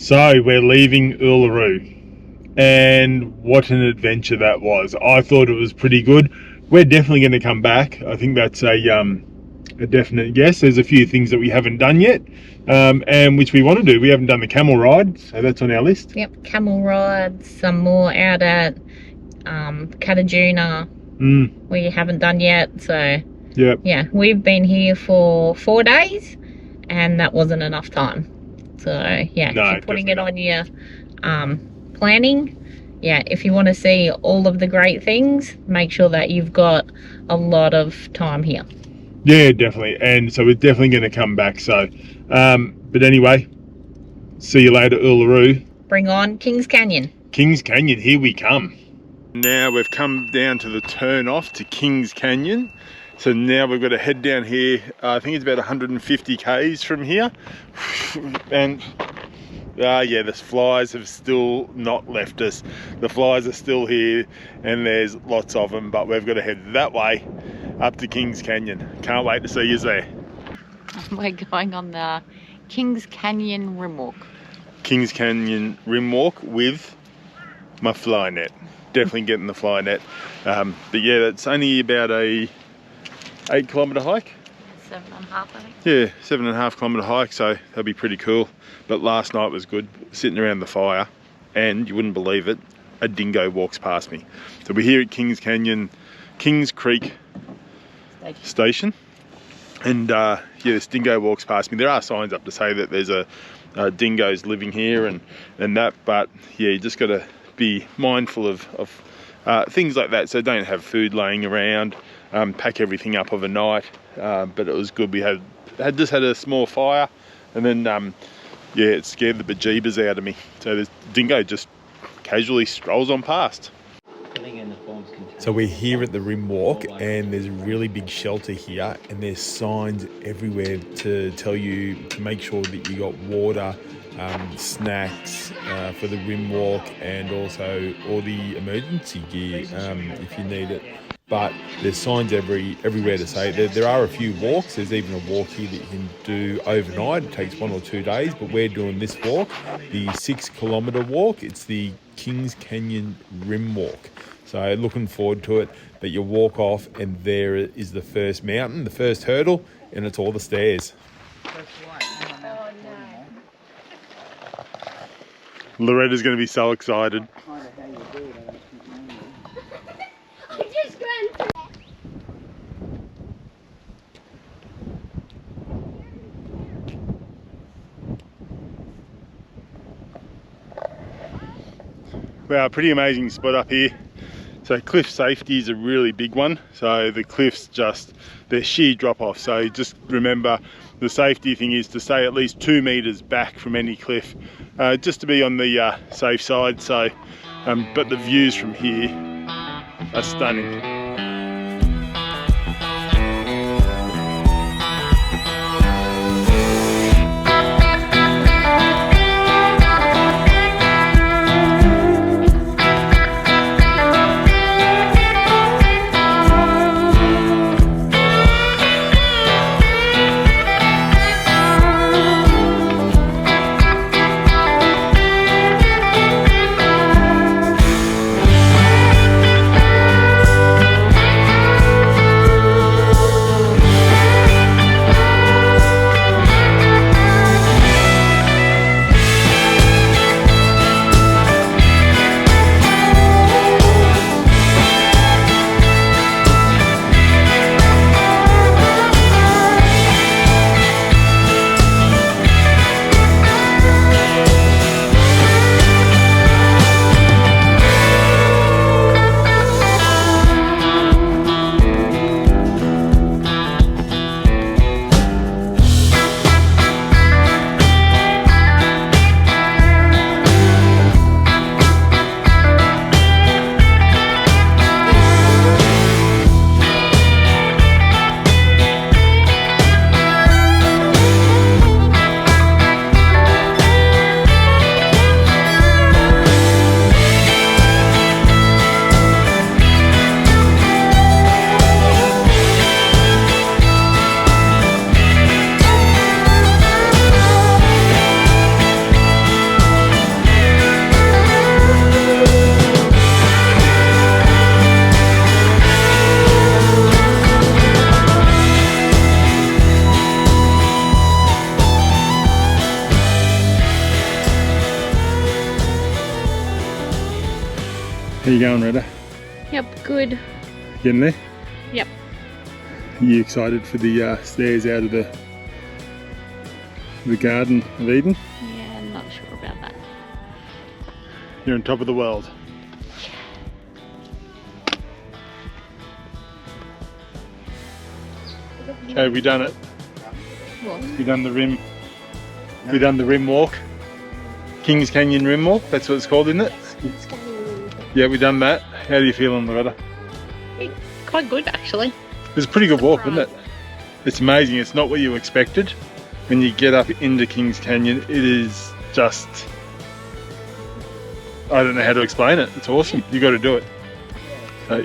So we're leaving Uluru, and what an adventure that was. I thought it was pretty good. We're definitely going to come back. I think that's a definite yes. There's a few things that we haven't done yet, and which we want to do. We haven't done the camel ride, so that's on our list. Yep, camel rides, some more out at Katajuna we haven't done yet. So yep. Yeah, we've been here for 4 days and that wasn't enough time. So yeah, no, if you're putting it on your planning, yeah, if you want to see all of the great things, make sure that you've got a lot of time here. Yeah, definitely. And so we're definitely going to come back. So, but anyway, see you later, Uluru. Bring on Kings Canyon. Kings Canyon, here we come. Now we've come down to the turn off to Kings Canyon. So now we've got to head down here. I think it's about 150 k's from here. And yeah, the flies have still not left us. The flies are still here and there's lots of them, but we've got to head that way up to Kings Canyon. Can't wait to see you there. We're going on the Kings Canyon Rim Walk. Kings Canyon Rim Walk with my fly net. Definitely getting the fly net. But yeah, that's only about a 8-kilometre hike. 7.5, I think. Yeah, 7.5-kilometre hike, so that'll be pretty cool. But last night was good, sitting around the fire, and you wouldn't believe it, a dingo walks past me. So we're here at Kings Canyon, Kings Creek Station. And yeah, this dingo walks past me. There are signs up to say that there's dingoes living here and that, but yeah, you just got to be mindful of things like that. So don't have food laying around, pack everything up overnight. But it was good. We had just had a small fire, and then yeah, it scared the bejeebers out of me. So this dingo just casually strolls on past. So we're here at the Rim Walk, and there's a really big shelter here, and there's signs everywhere to tell you to make sure that you got water, snacks for the Rim Walk, and also all the emergency gear if you need it. But there's signs everywhere to say there are a few walks. There's even a walk here that you can do overnight. It takes 1 or 2 days, but we're doing this walk, the 6-kilometre walk. It's the Kings Canyon Rim Walk. So looking forward to it. But you walk off and there is the first mountain, the first hurdle, and it's all the stairs. Loretta's going to be so excited. Wow, pretty amazing spot up here. So cliff safety is a really big one. So the cliffs they're sheer drop off. So just remember the safety thing is to stay at least 2 meters back from any cliff, just to be on the safe side. So, but the views from here are stunning. How you going, Retta? Yep, good. Getting there? Yep. Are you excited for the stairs out of the Garden of Eden? Yeah, I'm not sure about that. You're on top of the world. Okay, have we done it? What? We done the rim. We done the rim walk. Kings Canyon rim walk. That's what it's called, isn't it? Yeah, we done that. How do you feel on the Retta? Quite good, actually. It was a pretty good walk, wasn't it? It's amazing. It's not what you expected. When you get up into Kings Canyon, it is just, I don't know how to explain it. It's awesome. You got to do it.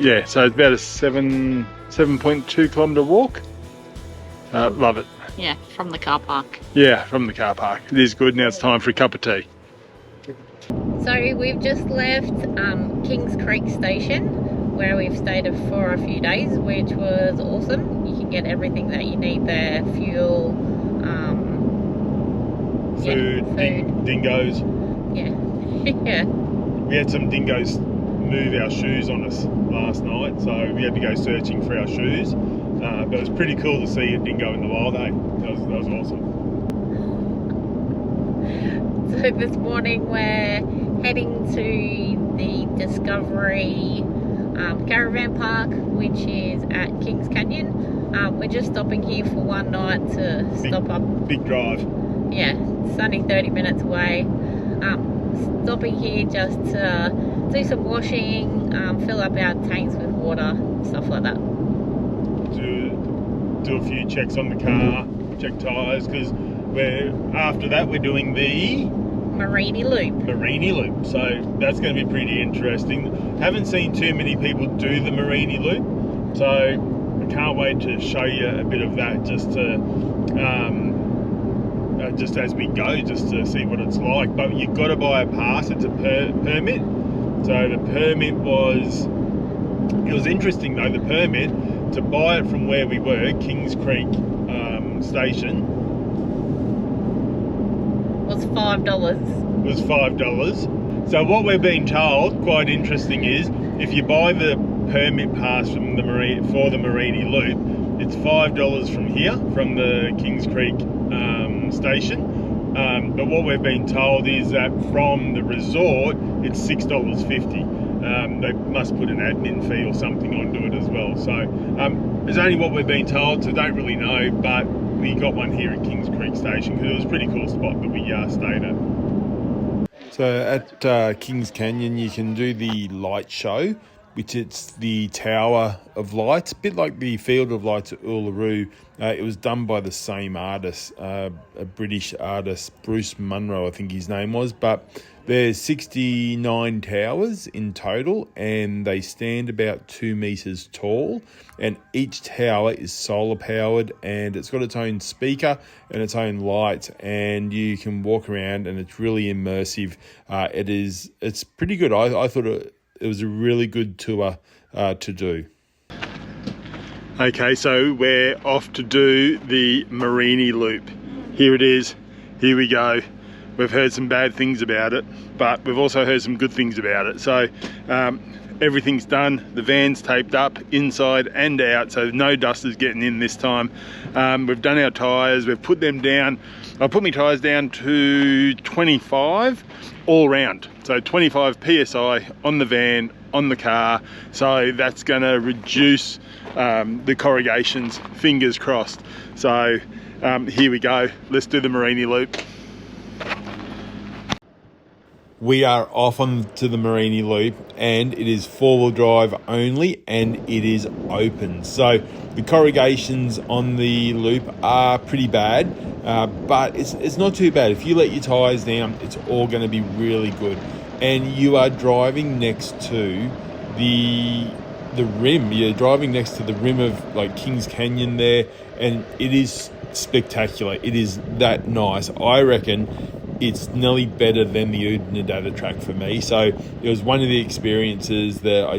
Yeah, so it's about a 7.2 kilometre walk. Love it. Yeah, from the car park. Yeah, from the car park. It is good. Now it's time for a cup of tea. So we've just left Kings Creek Station, where we've stayed for a few days, which was awesome. You can get everything that you need there: fuel, food. Dingoes. Yeah. Yeah. We had some dingoes move our shoes on us last night, so we had to go searching for our shoes. But it was pretty cool to see a dingo in the wild, eh? That was awesome. So this morning we're heading to the Discovery Caravan Park, which is at Kings Canyon. We're just stopping here for one night to stop up. Big drive. Yeah, it's only 30 minutes away. Stopping here just to do some washing, fill up our tanks with water, stuff like that. Do a few checks on the car, check tyres, because after that we're doing the Mereenie Loop. Mereenie Loop, so that's going to be pretty interesting. Haven't seen too many people do the Mereenie Loop, so I can't wait to show you a bit of that just as we go, just to see what it's like. But you've got to buy a pass. It's a permit. So the permit was interesting though. The permit to buy it from where we were, Kings Creek Station, was $5. Was $5. So what we're being told, quite interesting, is if you buy the permit pass from for the Mereenie Loop, it's $5 from here, from the Kings Creek station. But what we've been told is that from the resort, it's $6.50. They must put an admin fee or something onto it as well. So it's only what we've been told, so don't really know, but we got one here at Kings Creek Station because it was a pretty cool spot that we stayed at. So at Kings Canyon you can do the light show, which it's the Tower of Lights, a bit like the Field of Lights at Uluru. It was done by the same artist, a British artist, Bruce Munro, I think his name was. But there's 69 towers in total, and they stand about 2 meters tall. And each tower is solar powered, and it's got its own speaker and its own lights, and you can walk around, and it's really immersive. It's pretty good. I thought it was a really good tour to do. Okay, so we're off to do the Mereenie Loop. Here it is. Here we go. We've heard some bad things about it, but we've also heard some good things about it. So everything's done. The van's taped up inside and out, so no dust is getting in this time. We've done our tyres. We've put them down. I put my tyres down to 25 all round. So 25 PSI on the van, on the car. So that's going to reduce the corrugations, fingers crossed. So here we go. Let's do the Mereenie Loop. We are off on to the Mereenie Loop, and it is 4-wheel drive only, and it is open. So the corrugations on the loop are pretty bad, but it's not too bad. If you let your tyres down, it's all going to be really good. And you are driving next to the rim. You're driving next to the rim of like Kings Canyon there, and it is spectacular. It is that nice. I reckon it's nearly better than the Downunder track for me. So it was one of the experiences that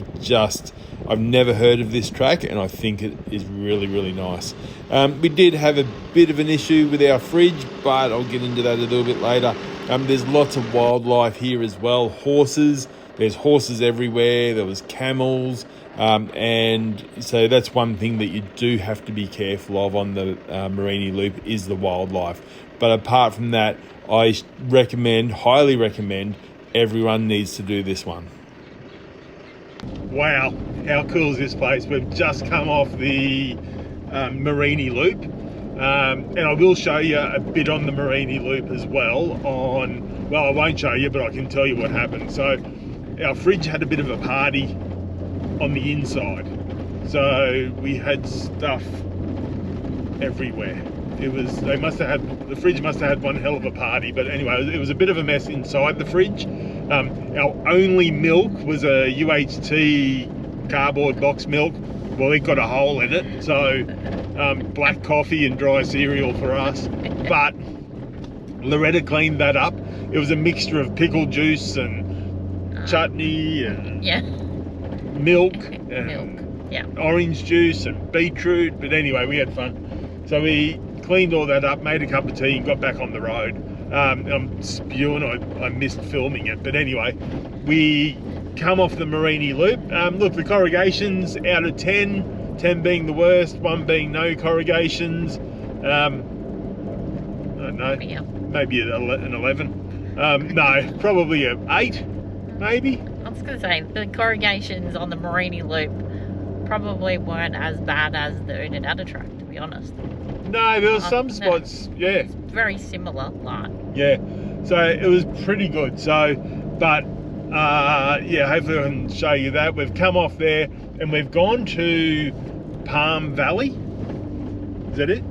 I've never heard of this track, and I think it is really, really nice. We did have a bit of an issue with our fridge, but I'll get into that a little bit later. There's lots of wildlife here as well. Horses, There's horses everywhere, there was camels, and so that's one thing that you do have to be careful of on the Mereenie Loop is the wildlife. But apart from that, I highly recommend, everyone needs to do this one. Wow, how cool is this place? We've just come off the Mereenie Loop, and I will show you a bit on the Mereenie Loop as well well, I won't show you, but I can tell you what happened. So our fridge had a bit of a party on the inside, so we had stuff everywhere. The fridge must have had one hell of a party, but anyway, it was a bit of a mess inside the fridge. Our only milk was a UHT cardboard box milk. Well, it got a hole in it, so black coffee and dry cereal for us. But Loretta cleaned that up. It was a mixture of pickle juice and chutney and milk and orange juice and beetroot. But anyway, we had fun. So we cleaned all that up, made a cup of tea and got back on the road. I'm spewing, I missed filming it, but anyway, we come off the Mereenie Loop. Look, the corrugations out of 10, 10 being the worst, 1 being no corrugations. I don't know, maybe an 11. No, probably an 8, maybe. I was going to say, the corrugations on the Mereenie Loop probably weren't as bad as the Downunder track, to be honest. No, there were some spots, It's very similar, like. Yeah, so it was pretty good. So, but hopefully I can show you that. We've come off there and we've gone to Palm Valley. Is that it?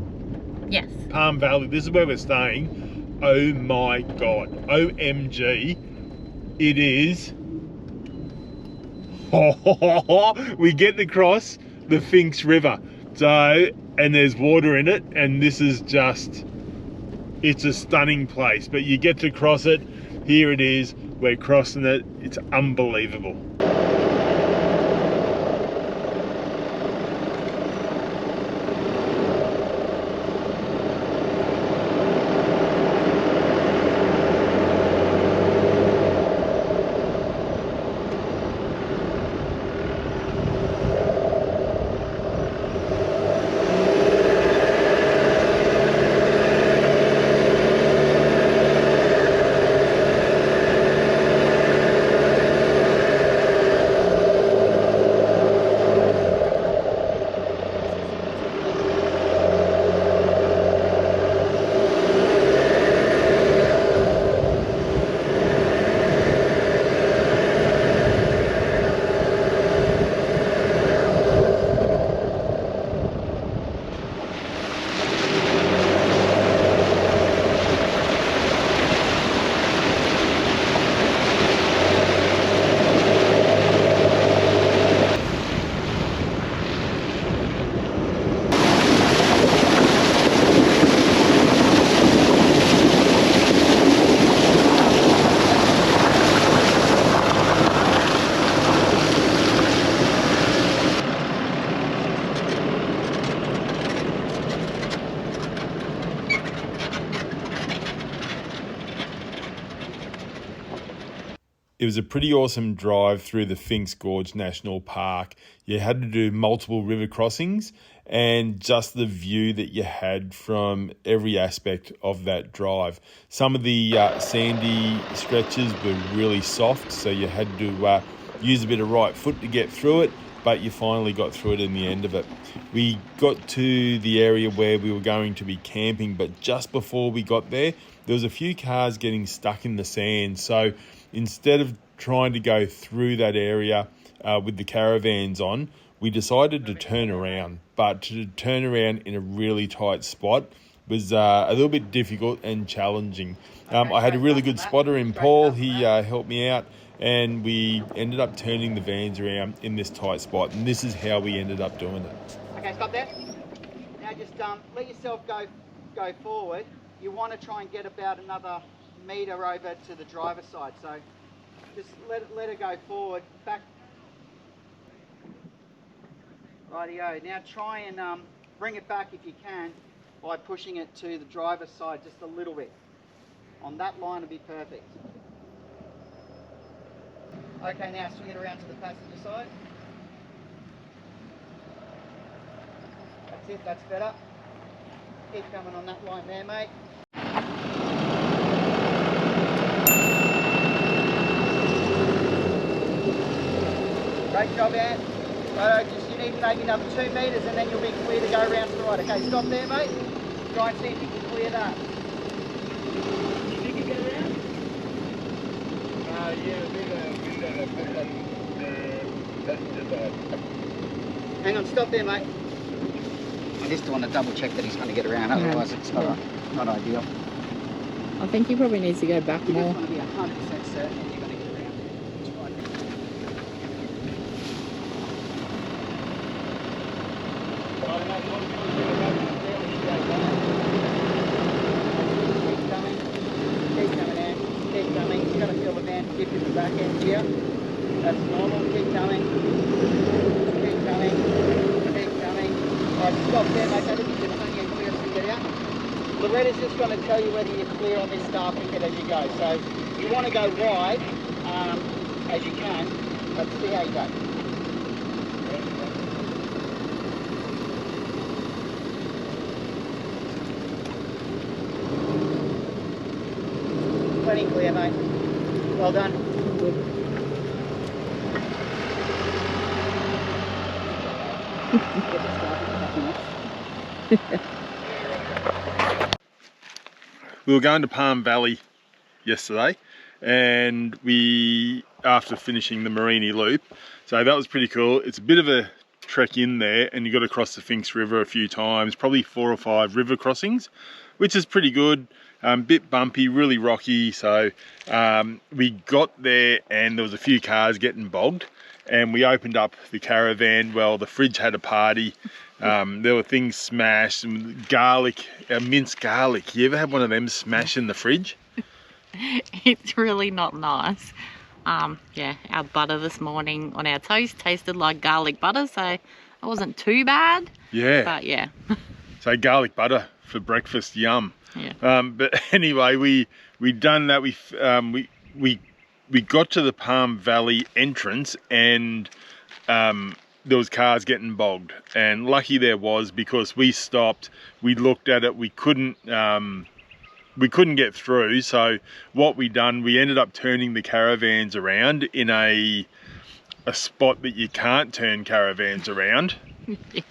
Yes. Palm Valley. This is where we're staying. Oh my God. OMG. It is. We get across the Finks River. So, and there's water in it, and this is just, it's a stunning place. But you get to cross it. Here it is. We're crossing it. It's unbelievable. It was a pretty awesome drive through the Finks Gorge National Park. You had to do multiple river crossings, and just the view that you had from every aspect of that drive. Some of the sandy stretches were really soft, so you had to use a bit of right foot to get through it, but you finally got through it in the end of it. We got to the area where we were going to be camping, but just before we got there was a few cars getting stuck in the sand. So instead of trying to go through that area with the caravans on, we decided to turn around. But to turn around in a really tight spot was a little bit difficult and challenging. I had a really good spotter in Paul. He helped me out, and we ended up turning the vans around in this tight spot. And this is how we ended up doing it. Okay, stop there. Now just let yourself go forward. You want to try and get about another metre over to the driver's side. So just let her go forward, back. Rightio. Now try and bring it back if you can by pushing it to the driver's side just a little bit. On that line would be perfect. Okay, now swing it around to the passenger side. That's it, that's better. Keep coming on that line there, mate. Great job, Ant. Right, just you need maybe another 2 metres and then you'll be clear to go around to the right. Okay, stop there, mate. Try and see if you can clear that. You think you get around? Yeah, Hang on, stop there, mate. I just want to double check that he's going to get around, otherwise it's not ideal. I think he probably needs to go back You more. just want to be 100% certain that you're going to get around. Keep coming out, keep coming. You've got to feel the van dip in the back end here. That's normal. Keep coming. Keep coming. Keep coming. Alright, stop there, mate. That isn't plenty of clear to get out. Loretta's just going to tell you whether you're clear on this star picket as you go. So you want to go wide as you can, but see how you go. Plenty clear, mate. Well done. Good. We were going to Palm Valley yesterday, and we, after finishing the Mereenie Loop, so that was pretty cool. It's a bit of a trek in there, and you got to cross the Finks River a few times, probably 4 or 5 river crossings, which is pretty good. Bit bumpy, really rocky. So we got there and there was a few cars getting bogged, and we opened up the caravan. Well, the fridge had a party. There were things smashed, and garlic, minced garlic. You ever had one of them smash in the fridge? It's really not nice. Yeah, our butter this morning on our toast tasted like garlic butter, so it wasn't too bad. Yeah. But yeah. So garlic butter for breakfast, yum. Yeah. But anyway, we done that. We got to the Palm Valley entrance, and there was cars getting bogged, and lucky there was, because we stopped, we looked at it, we couldn't get through. So what we done, we ended up turning the caravans around in a spot that you can't turn caravans around. Yeah.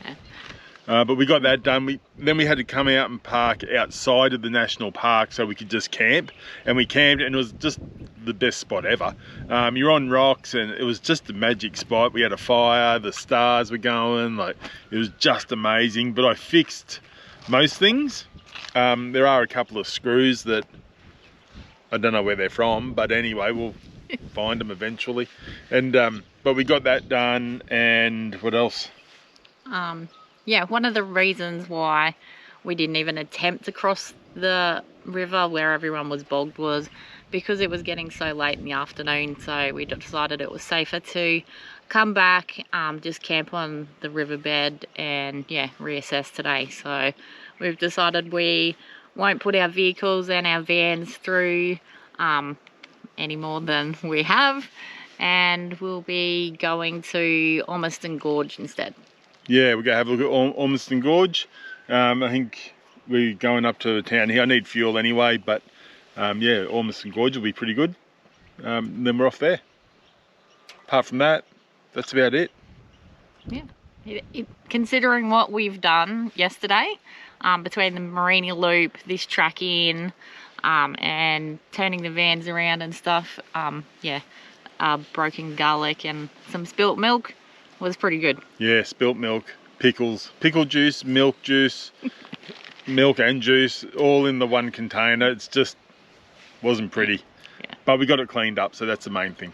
But we got that done. Then we had to come out and park outside of the national park so we could just camp. And we camped, and it was just the best spot ever. You're on rocks, and it was just a magic spot. We had a fire, the stars were going, like, it was just amazing. But I fixed most things. There are a couple of screws that I don't know where they're from, but anyway, we'll find them eventually. And but we got that done. And what else? Yeah, one of the reasons why we didn't even attempt to cross the river where everyone was bogged was because it was getting so late in the afternoon. So we decided it was safer to come back, just camp on the riverbed, and yeah, reassess today. So we've decided we won't put our vehicles and our vans through any more than we have, and we'll be going to Ormiston Gorge instead. Yeah, we're going to have a look at Ormiston Gorge. I think we're going up to town here. I need fuel anyway, but yeah, Ormiston Gorge will be pretty good. Then we're off there. Apart from that, that's about it. Yeah. Considering what we've done yesterday, between the Mereenie Loop, this track in, and turning the vans around and stuff, yeah, broken garlic and some spilt milk was pretty good. Yeah, spilt milk, pickles, pickle juice, milk and juice, all in the one container. It's just wasn't pretty. Yeah. But we got it cleaned up, so that's the main thing.